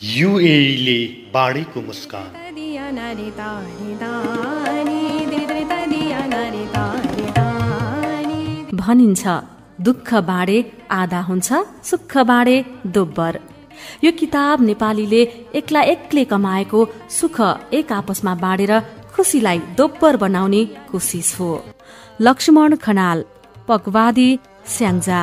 युएईले बाढीको मुस्कान। भनिन्छ दुःख बाँडे आधा हुन्छ, सुख बाँडे दोब्बर। यो किताब नेपालीले एक्ला एक्लै कमाएको सुख एक आपसमा बाँडेर खुसीलाई दोब्बर बनाउने कोसिस हो। लक्ष्मण खनाल, पकवादी, स्याङ्जा।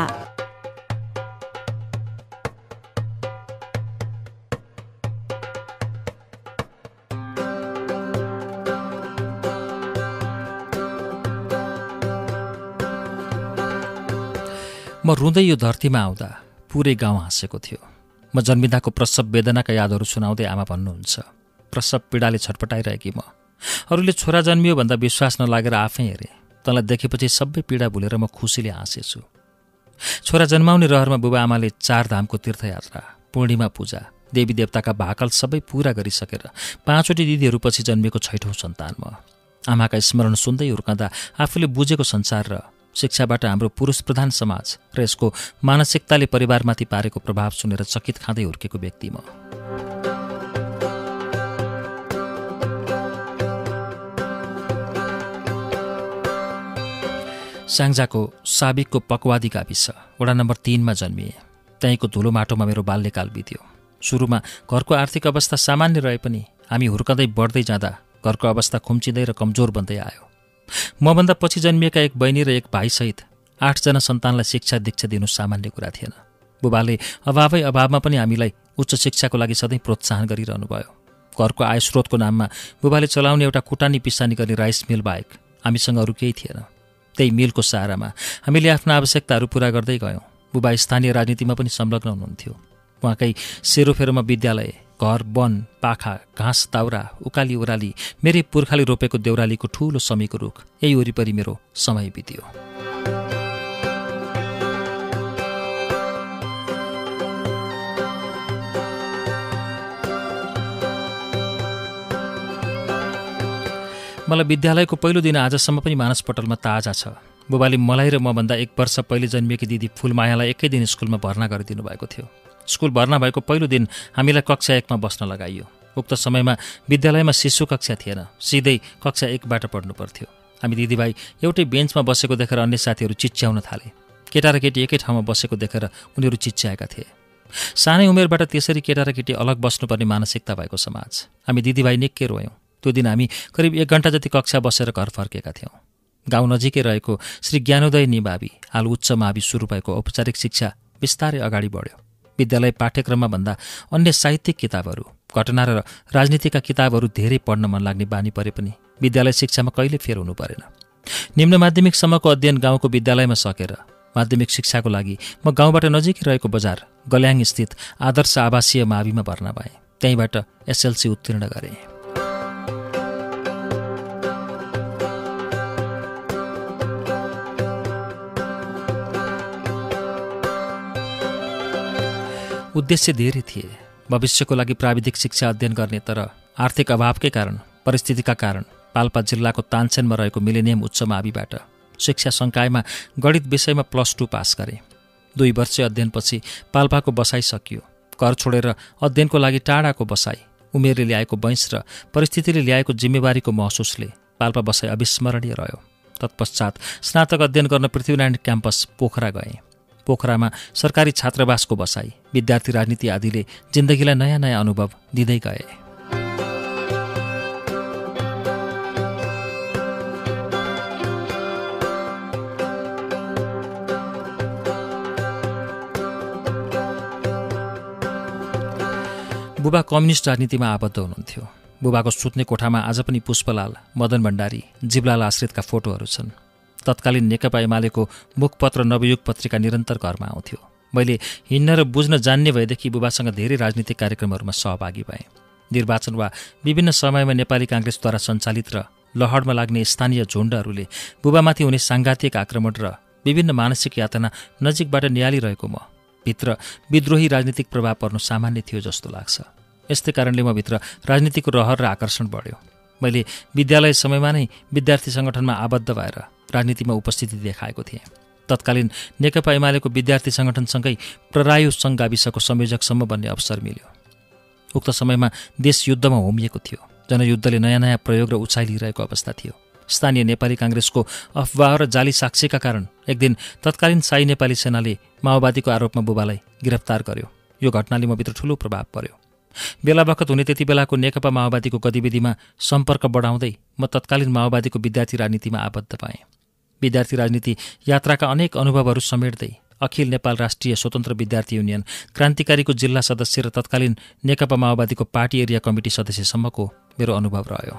म रुँदै यो धरतीमा आउँदा पुरै गाउँ हाँसेको थियो। म जन्मिँदाको प्रसव वेदनाका यादहरू सुनाउँदै आमा भन्नुहुन्छ, प्रसव पीडाले छटपटाइरहेकी म। अरूले छोरा जन्मियो भन्दा विश्वास नलागेर आफै हेरेँ। तँलाई देखेपछि सबै पीडा भुलेर म खुसीले हाँसेछु। छोरा जन्माउने रहरमा बुबा आमाले 4 धामको तीर्थयात्रा, पूर्णिमा पूजा, देवी देवताका भाकल सबै पूरा गरिसकेर 5वटी दिदीहरूपछि जन्मिएको 6औं सन्तान म। आमाका स्मरण सुन्दै हुर्कँदा आफूले बुझेको संसार र शिक्षाबाट हाम्रो पुरुष प्रधान समाज र यसको मानसिकताले परिवारमाथि पारेको प्रभाव सुनेर चकित खाँदै हुर्केको व्यक्ति म। स्याङ्जाको साबिकको पकवादी गाविस वडा नम्बर 3 मा जन्मिए। त्यहीँको धुलो माटोमा मेरो बाल्यकाल बित्यो। सुरुमा घरको आर्थिक अवस्था सामान्य रहे पनि हामी हुर्कँदै बढ्दै जाँदा घरको अवस्था खुम्चिँदै र कमजोर बन्दै आयो। मभन्दा पछि जन्मिएका एक बहिनी र एक भाइसहित 8 जना सन्तानलाई शिक्षा दीक्षा दिनु सामान्य कुरा थिएन। बुबाले अभावमा पनि हामीलाई उच्च शिक्षाको लागि सधैँ प्रोत्साहन गरिरहनु भयो। घरको आय स्रोतको नाममा बुबाले चलाउने एउटा कुटानी पिसानी गर्ने राइस मिल बाहेक हामीसँग अरू केही थिएन। त्यही मिलको सहारामा हामीले आफ्ना आवश्यकताहरू पूरा गर्दै गयौँ। बुबा स्थानीय राजनीतिमा पनि संलग्न हुनुहुन्थ्यो। उहाँकै सेरोफेरोमा विद्यालय, घर, वन, पाखा, घाँस दाउरा, उकाली ओह्राली, मेरै पुर्खाले रोपेको देउरालीको ठूलो समीको रुख, यही वरिपरि मेरो समय बित्यो। मलाई विद्यालयको पहिलो दिन आजसम्म पनि मानसपटलमा ताजा छ। बुबाले मलाई र मभन्दा 1 वर्ष पहिले जन्मिएकी दिदी फुलमायालाई एकै दिन स्कुलमा भर्ना गरिदिनु भएको थियो। स्कुल भर्ना भएको पहिलो दिन हामीलाई कक्षा 1 मा बस्न लगाइयो। उक्त समयमा विद्यालयमा शिशु कक्षा थिएन, सिधै कक्षा 1 बाट पढ्नु पर्थ्यो। हामी दिदीभाइ एउटै बेन्चमा बसेको देखेर अन्य साथीहरू चिच्याउन थाले। केटा र केटी एकै ठाउँमा बसेको देखेर उनीहरू चिच्याएका थिए। सानै उमेरबाट त्यसरी केटा र केटी अलग बस्नुपर्ने मानसिकता भएको समाज। हामी दिदीभाइ निकै रोयौँ। त्यो दिन हामी करिब 1 घण्टा जति कक्षा बसेर घर फर्केका थियौँ। गाउँ नजिकै रहेको श्री ज्ञानोदय निमावि, हाल उच्च मावि सुरु भएको औपचारिक शिक्षा बिस्तारै अगाडि बढ्यो। विद्यालय पाठ्यक्रममा भन्दा अन्य साहित्यिक किताबहरू, घटना र राजनीतिका किताबहरू धेरै पढ्न मन लाग्ने बानी परे पनि विद्यालय शिक्षामा कहिले फेर हुनु परेन। निम्न माध्यमिकसम्मको अध्ययन गाउँको विद्यालयमा सकेर माध्यमिक शिक्षाको लागि म गाउँबाट नजिकै रहेको बजार गल्याङ स्थित आदर्श आवासीय माविमा भर्ना भएँ। त्यहीँबाट एसएलसी उत्तीर्ण गरेँ। उद्देश्य धेरै थिए। भविष्यको लागि प्राविधिक शिक्षा अध्ययन गर्ने, तर आर्थिक अभावकै कारण, परिस्थितिका कारण पाल्पा जिल्लाको तानसेनमा रहेको मिलेनियम उच्च माविबाट शिक्षा संकायमा गणित विषयमा +2 पास गरेँ। 2 वर्षीय अध्ययनपछि पाल्पाको बसाइ सकियो। घर छोडेर अध्ययनको लागि टाढाको बसाइ, उमेरले ल्याएको बैंस र परिस्थितिले ल्याएको जिम्मेवारीको महसुसले पाल्पा बसाइ अविस्मरणीय रह्यो। तत्पश्चात स्नातक अध्ययन गर्न पृथ्वीनारायण क्याम्पस पोखरा गएँ। पोखरामा सरकारी छात्रावासको बसाई, विद्यार्थी राजनीति आदिले जिन्दगीलाई नयाँ नयाँ अनुभव दिँदै गए। बुबा कम्युनिस्ट राजनीतिमा आबद्ध हुनुहुन्थ्यो। बुबाको सुत्ने कोठामा आज पनि पुष्पलाल, मदन भण्डारी, जीवलाल आश्रितका फोटोहरू छन्। तत्कालीन नेकपा एमालेको मुखपत्र नवयुग पत्रिका निरन्तर घरमा आउँथ्यो। मैले हिँड्न र बुझ्न जान्ने भएदेखि बुबासँग धेरै राजनीतिक कार्यक्रमहरूमा सहभागी भएँ। निर्वाचन वा विभिन्न समयमा नेपाली काङ्ग्रेसद्वारा सञ्चालित र लहरमा लाग्ने स्थानीय झुण्डहरूले बुबामाथि हुने साङ्घातिक आक्रमण र विभिन्न मानसिक यातना नजिकबाट निहालिरहेको म भित्र विद्रोही राजनीतिक प्रभाव पर्नु सामान्य थियो जस्तो लाग्छ। यस्तै कारणले म भित्र राजनीतिको रहर र आकर्षण बढ्यो। मैले विद्यालय समयमा नै विद्यार्थी सङ्गठनमा आबद्ध भएर राजनीतिमा उपस्थिति देखाएको थिएँ। तत्कालीन नेकपा एमालेको विद्यार्थी सङ्गठनसँगै प्ररायु सङ्घ गाविसको संयोजकसम्म बन्ने अवसर मिल्यो। उक्त समयमा देश युद्धमा होमिएको थियो। जनयुद्धले नयाँ नयाँ प्रयोग र उचाइ लिइरहेको अवस्था थियो। स्थानीय नेपाली काङ्ग्रेसको अफवाह र जाली साक्षीका कारण एक दिन तत्कालीन शाही नेपाली सेनाले माओवादीको आरोपमा बुबालाई गिरफ्तार गर्यो। यो घटनाले म भित्र ठूलो प्रभाव पर्यो। बेला बखत हुने त्यति बेलाको नेकपा माओवादीको गतिविधिमा सम्पर्क बढाउँदै म तत्कालीन माओवादीको विद्यार्थी राजनीतिमा आबद्ध पाएँ। विद्यार्थी राजनीति यात्राका अनेक अनुभवहरू समेट्दै अखिल नेपाल राष्ट्रिय स्वतन्त्र विद्यार्थी युनियन, क्रान्तिकारीको जिल्ला सदस्य र तत्कालीन नेकपा माओवादीको पार्टी एरिया कमिटी सदस्यसम्मको मेरो अनुभव रह्यो।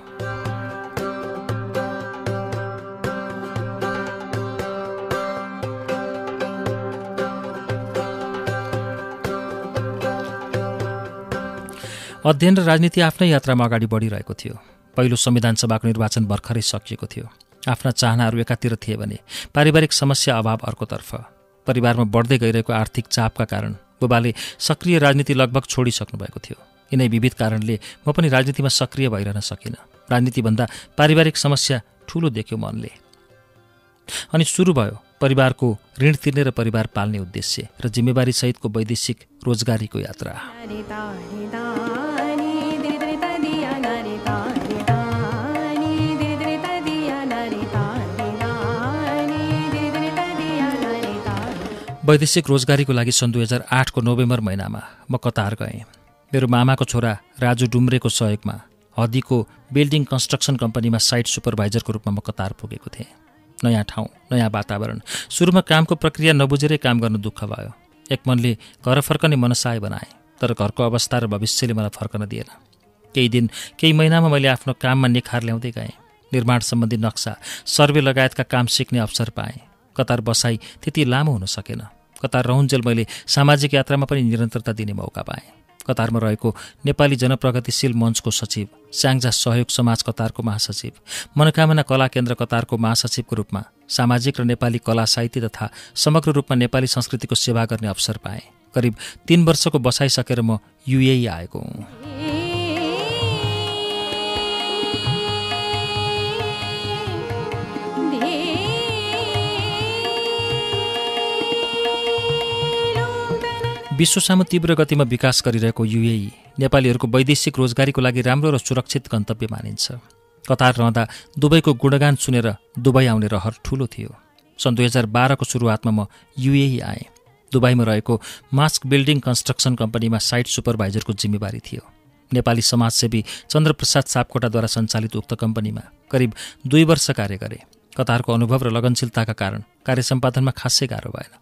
अध्ययन र राजनीति आफ्नै यात्रामा अगाडि बढिरहेको थियो। पहिलो संविधान सभाको निर्वाचन भर्खरै सकिएको थियो। आफ्ना चाहनाहरू एकातिर थिए भने पारिवारिक समस्या अभाव अर्कोतर्फ। परिवारमा बढ्दै गइरहेको आर्थिक चापका कारण बुबाले सक्रिय राजनीति लगभग छोडिसक्नु भएको थियो। यिनै विविध कारणले म पनि राजनीतिमा सक्रिय भइरहन सकिनँ। राजनीतिभन्दा पारिवारिक समस्या ठूलो देख्यो मनले। अनि सुरु भयो परिवारको ऋण तिर्ने र परिवार पाल्ने उद्देश्य र जिम्मेवारी सहितको वैदेशिक रोजगारीको यात्रा। वैदेशिक रोजगारीको लागि सन् 2008को नोभेम्बर महिनामा म कतार गएँ। मेरो मामाको छोरा राजु डुम्रेको सहयोगमा हदीको बिल्डिङ कन्स्ट्रक्सन कम्पनीमा साइट सुपरभाइजरको रूपमा म कतार पुगेको थिएँ। नयाँ ठाउँ, नयाँ वातावरण। सुरुमा कामको प्रक्रिया नबुझेरै काम गर्न दुःख भयो। एक मनले घर फर्कने मनसाय बनाएँ, तर घरको अवस्था र भविष्यले मलाई फर्कन दिएन। केही दिन, केही महिनामा मैले आफ्नो काममा निखार ल्याउँदै गएँ। निर्माण सम्बन्धी नक्सा, सर्वे लगायतका काम सिक्ने अवसर पाएँ। कतार बसाई त्यति लामो हुन सकेन। कतार रहन्जेल मैले सामाजिक यात्रामा पनि निरन्तरता दिने मौका पाएँ। कतारमा रहेको नेपाली जनप्रगतिशील मञ्चको सचिव, स्याङ्जा सहयोग समाज कतारको महासचिव, मनोकामना कला केन्द्र कतारको महासचिवको रूपमा सामाजिक र नेपाली कला साहित्य तथा समग्र रूपमा नेपाली संस्कृतिको सेवा गर्ने अवसर पाएँ। करिब 3 वर्षको बसाइसकेर म युएई आएको हुँ। विश्वसामु तीव्र गतिमा विकास गरिरहेको युएई नेपालीहरूको वैदेशिक रोजगारीको लागि राम्रो र सुरक्षित गन्तव्य मानिन्छ। कतार रहँदा दुबईको गुणगान सुनेर दुबई आउने रहर ठूलो थियो। सन् 2012को सुरुवातमा म युएई आएँ। दुबईमा रहेको मास्क बिल्डिङ कन्स्ट्रक्सन कम्पनीमा साइट सुपरभाइजरको जिम्मेवारी थियो। नेपाली समाजसेवी चन्द्रप्रसाद सापकोटाद्वारा सञ्चालित उक्त कम्पनीमा करिब 2 वर्ष कार्य गरे। कतारको अनुभव र लगनशीलताका कारण कार्य सम्पादनमा खासै गाह्रो भएन।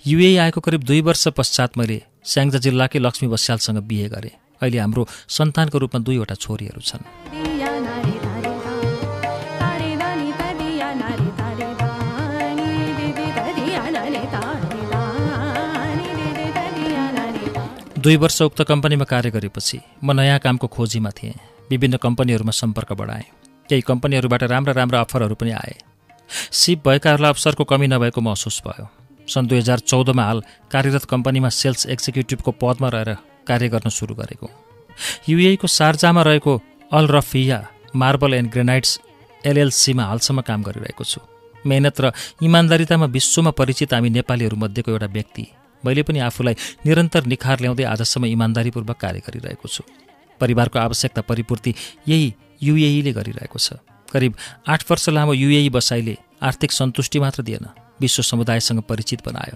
युएई आएको करिब 2 वर्ष पश्चात मैले स्याङ्जा जिल्लाकै लक्ष्मी बस्यालसँग बिहे गरेँ। अहिले हाम्रो सन्तानको रूपमा 2 वटा छोरीहरू छन्। 2 वर्ष उक्त कम्पनीमा कार्य गरेपछि म नयाँ कामको खोजीमा थिएँ। विभिन्न कम्पनीहरूमा सम्पर्क बढाएँ। केही कम्पनीहरूबाट राम्रा राम्रा अफरहरू पनि आए। सिप भएकाहरूलाई अवसरको कमी नभएको महसुस भयो। सन् 2014मा हाल कार्यरत कम्पनीमा सेल्स एक्जिक्युटिभको पदमा रहेर कार्य गर्न सुरु गरेको। युएईको शारजामा रहेको Al Rafia marble and granites एलएलसीमा हालसम्म काम गरिरहेको छु। मेहनत र इमान्दारितामा विश्वमा परिचित हामी नेपालीहरूमध्येको एउटा व्यक्ति। मैले पनि आफूलाई निरन्तर निखार ल्याउँदै आजसम्म इमान्दारीपूर्वक कार्य गरिरहेको छु। परिवारको आवश्यकता परिपूर्ति यही युएईले गरिरहेको छ। करिब 8 वर्ष लामो युएई बसाइले आर्थिक सन्तुष्टि मात्र दिएन, विश्व समुदायसँग परिचित बनायो।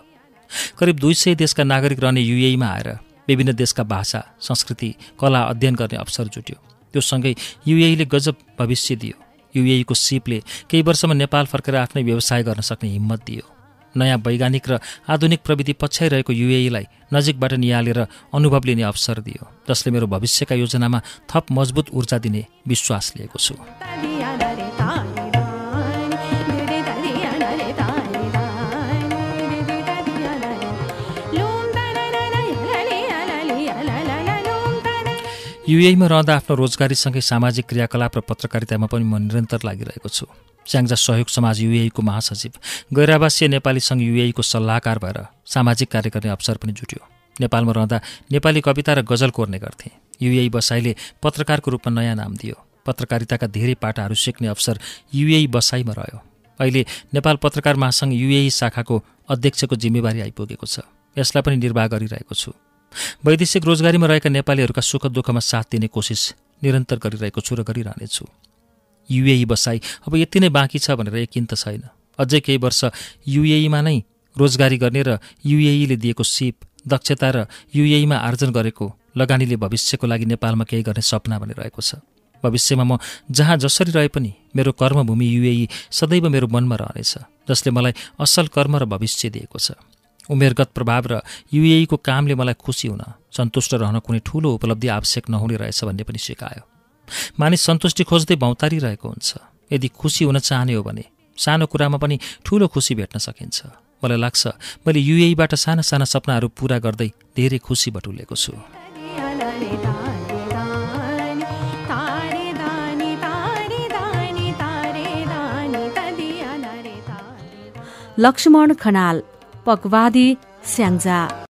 करिब 200 देशका नागरिक रहने युएईमा आएर विभिन्न देशका भाषा, संस्कृति, कला अध्ययन गर्ने अवसर जुट्यो। त्यो सँगै युएईले गजब भविष्य दियो। युएईको सिपले केही वर्षमा नेपाल फर्केर आफ्नै व्यवसाय गर्न सक्ने हिम्मत दियो। नयाँ वैज्ञानिक र आधुनिक प्रविधि पछ्याइरहेको युएईलाई नजिकबाट निहालेर अनुभव लिने अवसर दियो, जसले मेरो भविष्यका योजनामा थप मजबुत ऊर्जा दिने विश्वास लिएको छु। युएईमा रहँदा आफ्नो रोजगारीसँगै सामाजिक क्रियाकलाप र पत्रकारितामा पनि म निरन्तर लागिरहेको छु। स्याङ्जा सहयोग समाज युएईको महासचिव, गैरावासीय नेपाली सङ्घ युएईको सल्लाहकार भएर सामाजिक कार्य गर्ने अवसर पनि जुट्यो। नेपालमा रहँदा नेपाली कविता र गजल कोर्ने गर्थेँ। युएई बसाइले पत्रकारको रूपमा नयाँ नाम दियो। पत्रकारिताका धेरै पाटाहरू सिक्ने अवसर युएई बसाइमा रह्यो। अहिले नेपाल पत्रकार महासङ्घ युएई शाखाको अध्यक्षको जिम्मेवारी आइपुगेको छ। यसलाई पनि निर्वाह गरिरहेको छु। वैदेशिक रोजगारीमा रहेका नेपालीहरूका सुख दुःखमा साथ दिने कोसिस निरन्तर गरिरहेको छु र गरिरहनेछु। युएई बसाई अब यति नै बाँकी छ भनेर यकिन त छैन। अझै केही वर्ष युएईमा नै रोजगारी गर्ने र युएईले दिएको सिप, दक्षता र युएईमा आर्जन गरेको लगानीले भविष्यको लागि नेपालमा केही गर्ने सपना बनिरहेको छ। भविष्यमा म जहाँ जसरी रहे पनि मेरो कर्मभूमि युएई सदैव मेरो मनमा रहनेछ, जसले मलाई असल कर्म र भविष्य दिएको छ। उमेरगत प्रभाव र युएईको कामले मलाई खुसी हुन, सन्तुष्ट रहन कुनै ठूलो उपलब्धि आवश्यक नहुने रहेछ भन्ने पनि सिकायो। मानिस सन्तुष्टि खोज्दै भौतारिरहेको हुन्छ। यदि खुसी हुन चाहने हो भने सानो कुरामा पनि ठूलो खुसी भेट्न सकिन्छ। मलाई लाग्छ मैले युएईबाट साना साना सपनाहरू पूरा गर्दै धेरै खुसी बटुलेको छु। लक्ष्मण खनाल, पकवादी स्याङ्जा।